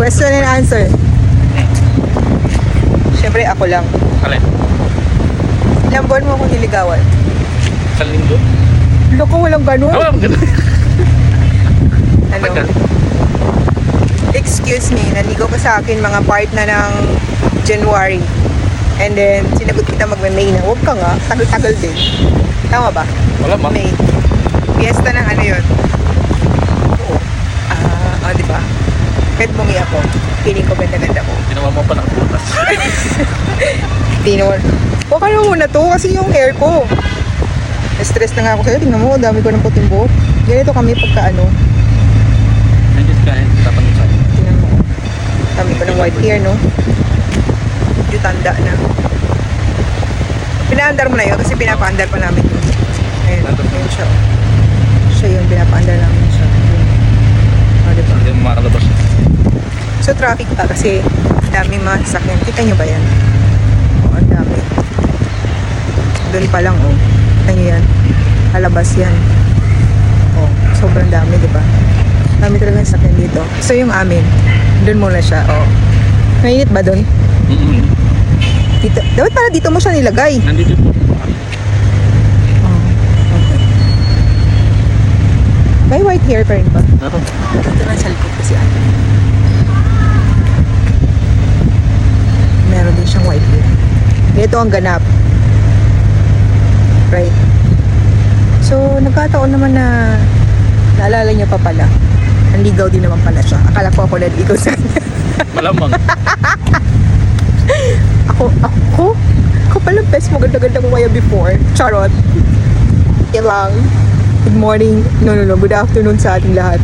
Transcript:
Question and answer. Siyempre, ako lang. Alin? Ilang buwan mo akong niligawan? Sa linggo? Loko, walang ganun. Oo, maganda. Ano? Excuse me, naligaw ka sa akin mga part na ng January. And then, sinagot kita mag-May na. Huwag ka nga, tagal-tagal din. Tama ba? Wala ma. May. Fiesta ng ano yun? Di ba? Kahit bungi ako, feeling ko ganda-ganda ko. Ginawa mo pa ng butas. Hindi naman. Huwag ka na muna to kasi yung hair ko. Na-stress na nga ako sa'yo. Tingnan mo, dami ko ng puting buhok. Ganito kami pagka ano. Nandiyan kahit dapat mo sa'yo. Tingnan mo. Dami ko ng white hair, no? Medyo tanda na. Pinaandar mo na yun kasi pinapaandar pa namin yun. Ayun, ayun siya. Siya yun, pinapaandar namin siya. Diba? Hindi mo makalabas. So traffic pa kasi dami mga sasakyan. Kita nyo ba yan? Oo, ang dami. Doon pa lang, oh. Kita nyo yan. Halabas yan. Oh, sobrang dami, diba? Dami talaga yung sasakyan dito. So yung amin, doon muna siya, oh. Mainit ba doon? Dito. Dapat para dito mo siya nilagay. Nandito po. May white hair pa rin ba? Meron. Ito lang sa likod kasi ano. Meron din siyang white hair. Ito ang ganap. Right? So, nagkataon naman na naalala niyo pa pala. Nanligaw din naman pala siya. Akala ko ako nanligaw sa kanya. Malamang. Ako pala best mo. Ganda-ganda ko kaya before. Charot. Yan lang. Good morning. No. Good afternoon sa ating lahat.